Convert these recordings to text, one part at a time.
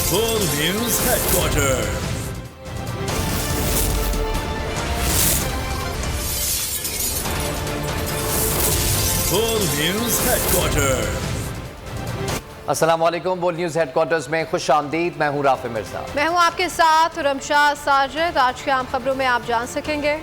Full News Headquarters. Full News Headquarters. अस्सलामुअलैकुम। बोल news headquarters में खुश आमदीद। मैं हूँ राफे मिर्जा। मैं हूँ आपके साथ रमशा साजिद। आज की आम खबरों में आप जान सकेंगे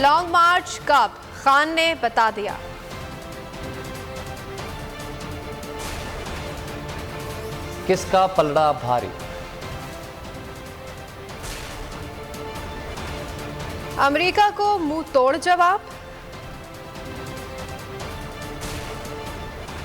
लॉन्ग मार्च कब, खान ने बता दिया। किसका पलड़ा भारी। अमेरिका को मुंह तोड़ जवाब।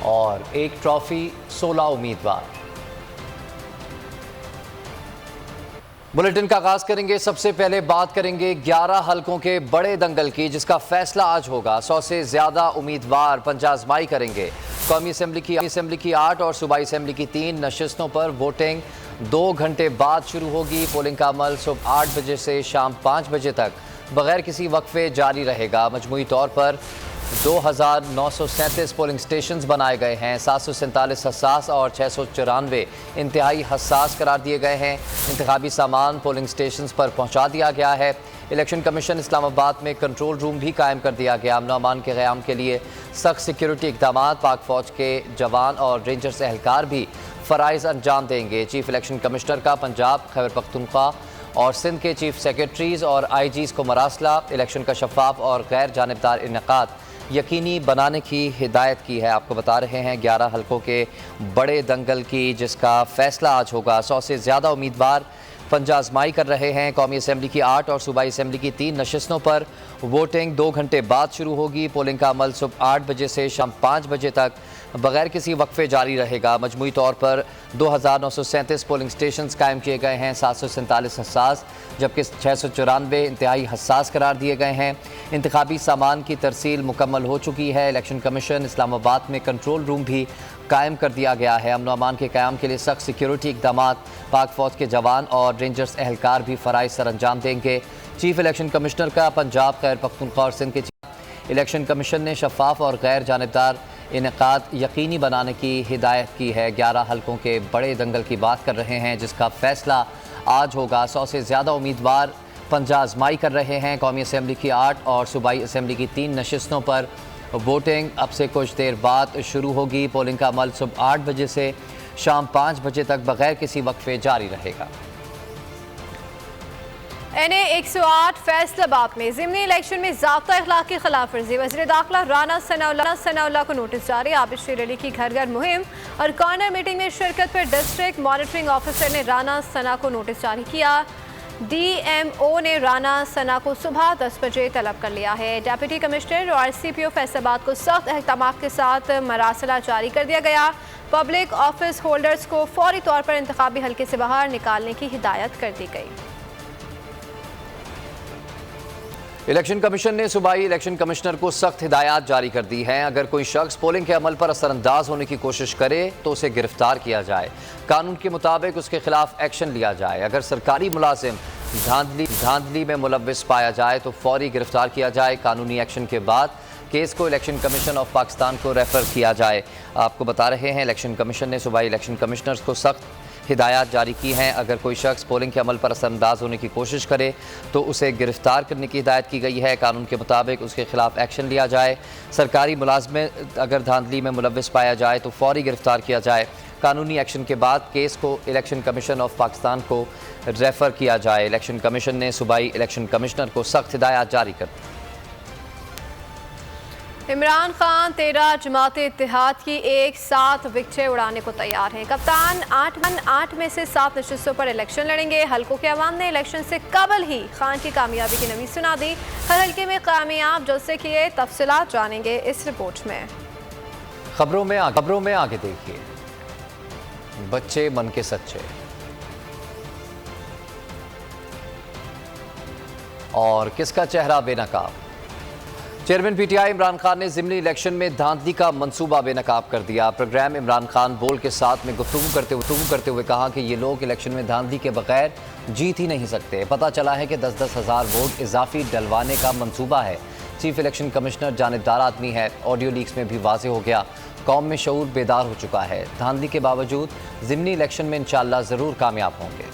और एक ट्रॉफी 16 उम्मीदवार। बुलेटिन का आगाज करेंगे। सबसे पहले बात करेंगे 11 हलकों के बड़े दंगल की, जिसका फैसला आज होगा। 100 से ज्यादा उम्मीदवार पंजा आजमाई करेंगे। कौमी असेंबली की 8 और सूबाई असेंबली की 3 नशिस्तों पर वोटिंग 2 घंटे बाद शुरू होगी। पोलिंग का अमल सुबह 8 बजे से शाम 5 बजे तक बगैर किसी वक्फे जारी रहेगा। मजमूई तौर पर 2937 पोलिंग स्टेशंस बनाए गए हैं। 747 हसास और 694 इंतहाई हसास करार दिए गए हैं। इंतखाबी सामान पोलिंग स्टेशंस पर पहुंचा दिया गया है। इलेक्शन कमीशन इस्लामाबाद में कंट्रोल रूम भी कायम कर दिया गया। अमन अमान के क़याम के लिए सख्त सिक्योरिटी इक़दाम। पाक फ़ौज के जवान और रेंजर्स एहलकार भी फ़राइज़ अंजाम देंगे। चीफ इलेक्शन कमिश्नर का पंजाब, खैबर पख्तूनख्वा और सिंध के चीफ सेक्रेटरीज़ और IGs को मरासला इलेक्शन का शफाफ और गैर जानिबदार इनेकाद यकीनी बनाने की हिदायत की है। आपको बता रहे हैं 11 हलकों के बड़े दंगल की, जिसका फैसला आज होगा। 100 से ज़्यादा उम्मीदवार पंजा आजमाई कर रहे हैं। कौमी असेंबली की 8 और सूबाई असेंबली की 3 नशिस्तों पर वोटिंग 2 घंटे बाद शुरू होगी। पोलिंग का अमल सुबह 8 बजे से शाम 5 बजे तक बगैर किसी वक्फे जारी रहेगा। मजमूई तौर पर 2937 पोलिंग स्टेशंस कायम किए गए हैं। 747 हसास जबकि 694 इंतहाई हसास करार दिए गए हैं। इंतखाबी सामान की तरसील मुकम्मल हो चुकी है। इलेक्शन कमीशन इस्लामाबाद में कंट्रोल रूम भी कायम कर दिया गया है। अमन अमान के क़याम के लिए सख्त सिक्योरिटी इक़दाम। पाक फ़ौज के जवान और रेंजर्स एहलकार भी फ़राइज़ सर अंजाम देंगे। चीफ इलेक्शन कमिश्नर का पंजाब, खैबर पख्तूनख्वा और सिंध के इलेक्शन कमीशन ने शफाफ और गैर जानिबदार इनेकाद यकीनी बनाने की हिदायत की है। 11 हलकों के बड़े दंगल की बात कर रहे हैं, जिसका फैसला आज होगा। 100 से ज़्यादा उम्मीदवार पंजा आजमाई कर रहे हैं। कौमी असेंबली की 8 और सूबाई असेंबली की 3 नशिस्तों पर वोटिंग अब से कुछ देर बाद शुरू होगी। पोलिंग का अमल सुबह 8 बजे से शाम 5 बजे तक बगैर किसी वक्फे जारी रहेगा। NA 108 फैसलाबाद में ज़िमनी इलेक्शन में ज़ाब्ता अखलाक की खिलाफ वर्जी। वज़ीर दाखिला राना सनाउल्लाह को नोटिस जारी। आबिशी रैली की घर घर मुहिम और कॉर्नर मीटिंग में शिरकत पर डिस्ट्रिक्ट मॉनिटरिंग ऑफिसर ने राना सना को नोटिस जारी किया। DMO ने राना सना को सुबह 10 बजे तलब कर लिया है। डेप्यूटी कमिश्नर और CPO फैसलाबाद को सख्त अहकाम के साथ मरासला जारी कर दिया गया। पब्लिक ऑफिस होल्डर्स को फौरी तौर पर इंतखाबी हल्के से बाहर निकालने की हिदायत कर दी गई। इलेक्शन कमीशन ने सूबाई इलेक्शन कमिश्नर को सख्त हिदायत जारी कर दी हैं। अगर कोई शख्स पोलिंग के अमल पर असरअंदाज होने की कोशिश करे तो उसे गिरफ्तार किया जाए। कानून के मुताबिक उसके खिलाफ एक्शन लिया जाए। अगर सरकारी मुलाजिम धांधली में मुलव्विस पाया जाए तो फौरी गिरफ्तार किया जाए। कानूनी एक्शन के बाद केस को इलेक्शन कमीशन ऑफ पाकिस्तान को रेफर किया जाए। आपको बता रहे हैं इलेक्शन कमीशन ने सूबाई इलेक्शन कमिश्नर्स को सख्त हिदायत जारी की हैं। अगर कोई शख्स पोलिंग के अमल पर असरअंदाज होने की कोशिश करे तो उसे गिरफ्तार करने की हिदायत की गई है। कानून के मुताबिक उसके खिलाफ एक्शन लिया जाए। सरकारी मुलाजम अगर धांधली में मुलव्विस पाया जाए तो फौरी गिरफ्तार किया जाए। कानूनी एक्शन के बाद केस को इलेक्शन कमीशन ऑफ पाकिस्तान को रेफर किया जाए। इलेक्शन कमीशन ने सूबाई इलेक्शन कमिश्नर को सख्त हिदायत जारी कर दी। इमरान खान 13 जमात इत्तेहाद की एक साथ विकेटें उड़ाने को तैयार हैं। कप्तान 8 में से 7 नशिस्तों पर इलेक्शन लड़ेंगे। हल्कों के अवाम ने इलेक्शन से कबल ही खान की कामयाबी की नवीद सुना दी। हर हल्के में कामयाब जलसे किए तफसीलात जानेंगे इस रिपोर्ट में। खबरों में आगे देखिए। बच्चे मन के सच्चे और किसका चेहरा बेनकाब। चेयरमैन PTI इमरान खान ने ज़िमनी इलेक्शन में धांधली का मंसूबा बेनकाब कर दिया। प्रोग्राम इमरान खान बोल के साथ में गुफ्तगू करते हुए कहा कि ये लोग इलेक्शन में धांधली के बगैर जीत ही नहीं सकते। पता चला है कि 10-10 हज़ार वोट इजाफी डलवाने का मंसूबा है। चीफ इलेक्शन कमिश्नर जानिबदार आदमी है। ऑडियो लीक्स में भी वाज़ेह हो गया, कौम में शऊर बेदार हो चुका है। धांधली के बावजूद ज़िमनी इलेक्शन में इंशाअल्लाह ज़रूर कामयाब होंगे।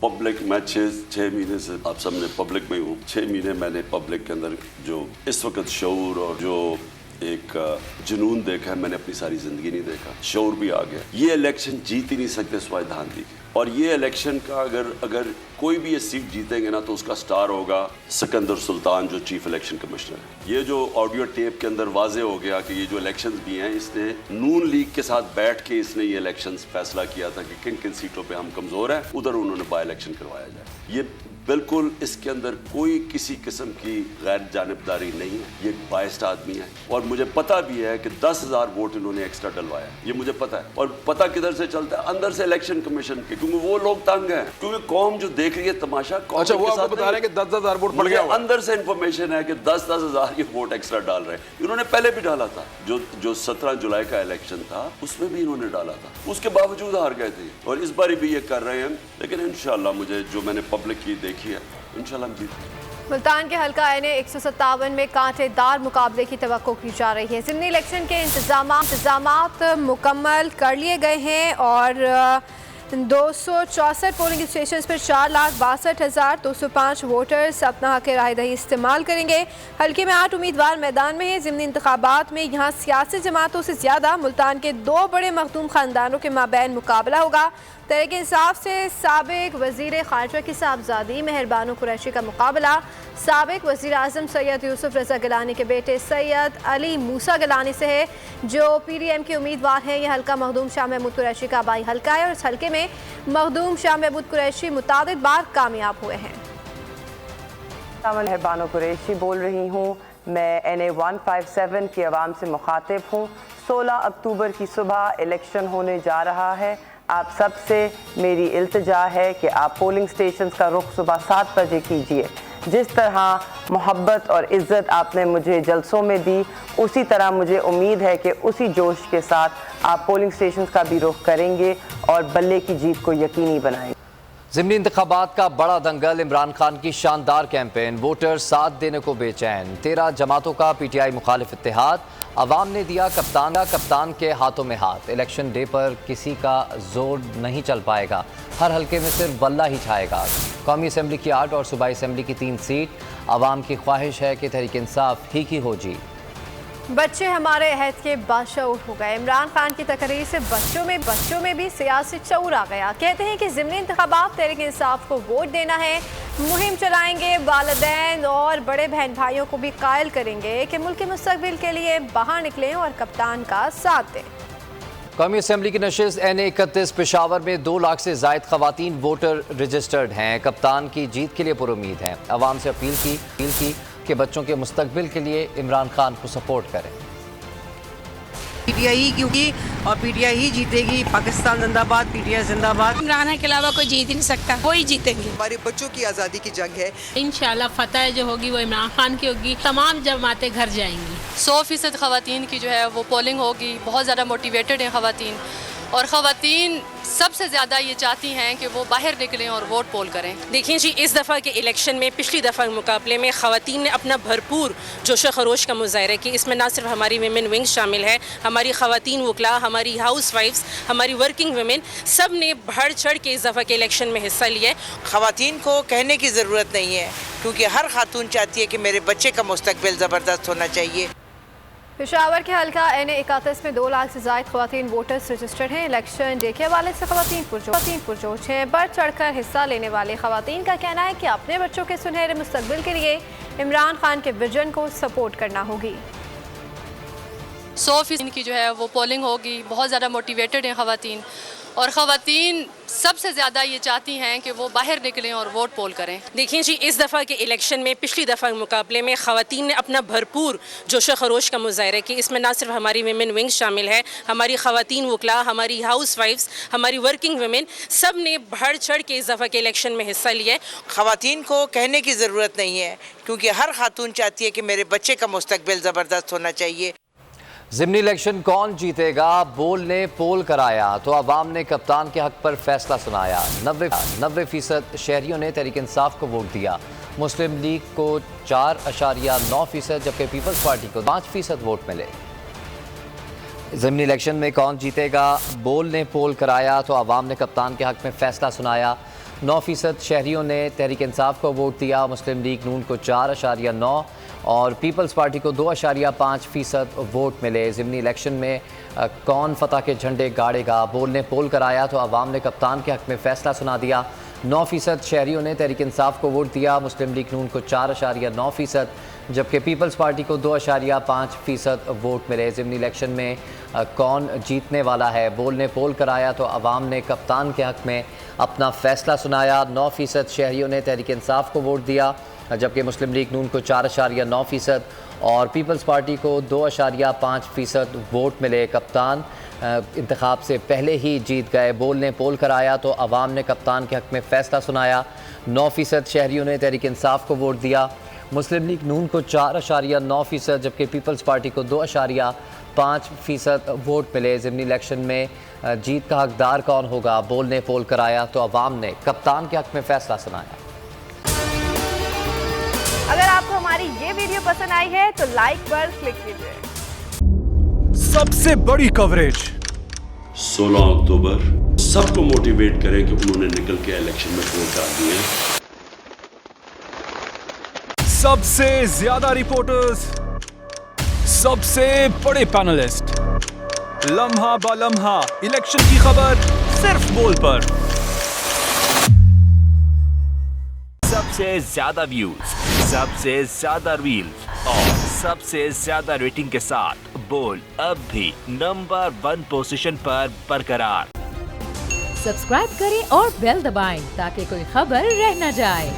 पब्लिक मैं छः महीने से आप सबने पब्लिक में हूँ। 6 महीने मैंने पब्लिक के अंदर जो इस वक्त शऊर और जो एक जुनून देखा है, मैंने अपनी सारी जिंदगी नहीं देखा। शऊर भी आ गया। ये इलेक्शन जीत ही नहीं सकते सिवाय धांधली के। और ये इलेक्शन का अगर कोई भी ये सीट जीतेंगे ना तो उसका स्टार होगा सिकंदर सुल्तान जो चीफ इलेक्शन कमिश्नर है। ये जो ऑडियो टेप के अंदर वाजे हो गया कि ये जो इलेक्शंस भी हैं, इसने नून लीग के साथ बैठ के इसने ये इलेक्शंस फैसला किया था कि किन किन सीटों पे हम कमजोर हैं, उधर उन्होंने बाय इलेक्शन करवाया जाए। ये बिल्कुल इसके अंदर कोई किसी किस्म की गैर जानिबदारी नहीं है। ये बायस्ड आदमी है और मुझे पता भी है कि 10,000 वोट इन्होंने एक्स्ट्रा डलवाया, ये मुझे पता है। और पता किधर से चलता है? अंदर से इलेक्शन कमीशन के, क्योंकि वो लोग तंग हैं, क्योंकि कौम जो देख रही है तमाशा। अच्छा, वो आपको बता रहे हैं कि 10,000 वोट पड़ गया। अंदर से इंफॉर्मेशन है कि 10,000 ये वोट एक्स्ट्रा डाल रहे हैं। इन्होंने पहले भी डाला था, जो 17 जुलाई का इलेक्शन था उसमें भी इन्होंने डाला था, उसके बावजूद हार गए थे। और इस बार भी ये कर रहे हैं, लेकिन इंशाल्लाह मुझे जो मैंने पब्लिक की देखी है, इंशाल्लाह हम जीतेंगे। मुल्तान के हल्का एन 157 में कांटेदार मुकाबले की तवक्को की जा रही है। ज़िमनी इलेक्शन के इंतजामात मुकम्मल कर लिए गए हैं और 264 पोलिंग स्टेशन पर 4,62,205 वोटर्स अपना हक राय दही इस्तेमाल करेंगे। हल्के में 8 उम्मीदवार मैदान में हैं। ज़िमनी इंतखाबात में यहाँ सियासी जमातों से ज़्यादा मुल्तान के 2 बड़े मखदूम ख़ानदानों के माबैन मुकाबला होगा। तहरीक इंसाफ से साबिक वज़ीर ख़ारजा की साहबजादी मेहरबानो कुरैशी का मुकाबला साबिक वज़ीर आज़म सैयद यूसुफ रज़ा गिलानी के बेटे सैयद अली मूसा गिलानी से है, जो PDM के उम्मीदवार हैं। यह हल्का मखदूम शाह महमूद कुरैशी का आबाई हल्का है और इस हल्के में मखदूम शाह महमूद कुरैशी मुतादिद बार कामयाब हुए हैं। मेहरबानो कुरैशी बोल रही हूँ। मैं NA 157 की आवाम से मुखातिब हूँ। 16 अक्टूबर की सुबह इलेक्शन होने जा रहा है। आप सब से मेरी इल्तिजा है कि आप पोलिंग स्टेशंस का रुख सुबह 7 बजे कीजिए। जिस तरह मोहब्बत और इज़्ज़त आपने मुझे जलसों में दी, उसी तरह मुझे उम्मीद है कि उसी जोश के साथ आप पोलिंग स्टेशंस का भी रुख करेंगे और बल्ले की जीत को यकीनी बनाएंगे। ज़िमनी इंतखाबात का बड़ा दंगल, इमरान खान की शानदार कैंपेन, वोटर साथ देने को बेचैन। 13 जमातों का PTI मुखालिफ इत्तेहाद, अवाम ने दिया कप्तान के हाथों में हाथ। इलेक्शन डे पर किसी का जोर नहीं चल पाएगा, हर हल्के में सिर्फ बल्ला ही छाएगा। कौमी असम्बली की 8 और सूबाई असम्बली की 3 सीट, अवाम की ख्वाहिश है कि तहरीक इंसाफ ही की हो जी। बच्चे हमारे अहद के बाशऊर हो गए। इमरान खान की तकरीर से बच्चों में भी सियासी शऊर आ गया। कहते हैं कि ज़िमनी इंतखाबात तहरीक इंसाफ को वोट देना है, मुहिम चलाएंगे, वालिदैन और बड़े बहन भाइयों को भी कायल करेंगे कि मुल्क के मुस्तकबिल के लिए बाहर निकलें और कप्तान का साथ दें। कौमी असम्बली की नशिस्त NA 31 पेशावर में 2 लाख से ज़ायद ख़वातीन वोटर रजिस्टर्ड हैं। कप्तान की जीत के लिए पुरुमीद हैं। अवाम से अपील की कि बच्चों के मुस्तकबिल के लिए इमरान खान को सपोर्ट करें। PTI क्योंकि और PTI ही जीतेगी। पाकिस्तान जिंदाबाद, PTI जिंदाबाद। इमरान के अलावा कोई जीत ही नहीं सकता, वही जीतेंगे। हमारे बच्चों की आज़ादी की जंग है। इंशाल्लाह फतह जो होगी वो इमरान खान की होगी। तमाम जमातें घर जाएंगी। 100% ख़वातीन की जो है वो पोलिंग होगी। बहुत ज़्यादा मोटिवेटेड हैं ख़वातीन, और ख़वातीन सबसे ज़्यादा ये चाहती हैं कि वो बाहर निकलें और वोट पोल करें। देखिए जी, इस दफ़ा के इलेक्शन में पिछली दफ़ा के मुकाबले में ख़वातीन ने अपना भरपूर जोश खरोश का मुजाहरा किया। इसमें ना सिर्फ हमारी विमेन विंग शामिल है, हमारी ख़वातीन वकला, हमारी हाउस वाइफ्स, हमारी वर्किंग वुमेन, सब ने बढ़ चढ़ के इस दफ़ा के इलेक्शन में हिस्सा लिया। ख़वातीन को कहने की ज़रूरत नहीं है, क्योंकि हर खातून चाहती है कि मेरे बच्चे का मुस्तकबिल ज़बरदस्त होना चाहिए। पेशावर के हल्का NA 31 में 2 लाख से ज़ायद ख़वातीन वोटर्स रजिस्टर्ड हैं। इलेक्शन डे के हवाले से ख़वातीन पुरजोश हैं। बढ़ चढ़कर हिस्सा लेने वाले ख़वातीन का कहना है कि अपने बच्चों के सुनहरे मुस्तकबिल के लिए इमरान खान के विजन को सपोर्ट करना होगी। 100% की जो है वो पोलिंग होगी। बहुत ज़्यादा मोटिवेटेड हैं ख़वातीन, और ख़वातीन सबसे ज़्यादा ये चाहती हैं कि वो बाहर निकलें और वोट पोल करें। देखिए जी, इस दफ़ा के इलेक्शन में पिछली दफ़ा के मुकाबले में ख़वातीन ने अपना भरपूर जोश खरोश का मुजाहरा किया। इसमें ना सिर्फ हमारी विमेन विंग शामिल है, हमारी ख़वातीन वकला, हमारी हाउस वाइफ्स, हमारी वर्किंग वुमेन, सब ने बढ़ चढ़ के इस दफ़ा के इलेक्शन में हिस्सा लिया। ख़वातीन को कहने की ज़रूरत नहीं है, क्योंकि हर खातून चाहती है कि मेरे बच्चे का मुस्तकबिल ज़बरदस्त होना चाहिए। ज़िमनी इलेक्शन कौन जीतेगा, बोल ने पोल कराया तो अवाम ने कप्तान के हक पर फैसला सुनाया। 90% शहरियों ने तहरीक इंसाफ को वोट दिया। मुस्लिम लीग को 4.9%, जबकि पीपल्स पार्टी को 5% वोट मिले। ज़िमनी इलेक्शन में कौन जीतेगा, बोल ने पोल कराया तो आवाम ने कप्तान के हक़ में फ़ैसला सुनाया। 9% शहरियों ने तहरीक इंसाफ को वोट दिया। मुस्लिम लीग नून को 4.9 और पीपल्स पार्टी को 2.5% वोट मिले। ज़िमनी इलेक्शन में कौन फतह के झंडे गाड़ेगा, बोल ने पोल कराया तो आवाम ने कप्तान के हक़ में फ़ैसला सुना दिया। 9% शहरियों ने तहरीक इंसाफ को वोट दिया। मुस्लिम लीग नून को 4.9%, जबकि पीपल्स पार्टी को 2.5% वोट मिले। ज़िमनी इलेक्शन में कौन जीतने वाला है, बोल ने पोल कराया तो आवाम ने कप्तान के हक़ में अपना फ़ैसला सुनाया। 9% शहरियों ने तहरीक इंसाफ को वोट दिया, जबकि मुस्लिम लीग नून को 4.9% और पीपल्स पार्टी को 2.5% वोट मिले। कप्तान इंतखाब से पहले ही जीत गए। बोल ने पोल कराया तो आवाम ने कप्तान के हक़ में फ़ैसला सुनाया। 9% शहरियों ने तहरीक इंसाफ को वोट दिया। मुस्लिम लीग नून को 4.9%, जबकि पीपल्स पार्टी को 2.5% वोट मिले। ज़िमनी इलेक्शन में जीत का हकदार कौन होगा, बोल ने पोल कराया तो आवाम ने कप्तान के हक़ में फ़ैसला सुनाया। अगर आपको हमारी ये वीडियो पसंद आई है तो लाइक पर क्लिक कीजिए। सबसे बड़ी कवरेज 16 अक्टूबर सबको मोटिवेट करें कि उन्होंने निकल के इलेक्शन में वोट डाल दिए। सबसे ज्यादा रिपोर्टर्स, सबसे बड़े पैनलिस्ट, लम्हा बा लम्हा इलेक्शन की खबर सिर्फ बोल पर। सबसे ज्यादा व्यूज, सबसे ज्यादा रील्स और सबसे ज्यादा रेटिंग के साथ बोल अब भी नंबर 1 पोजीशन पर बरकरार। सब्सक्राइब करें और बेल दबाएं ताकि कोई खबर रह न जाए।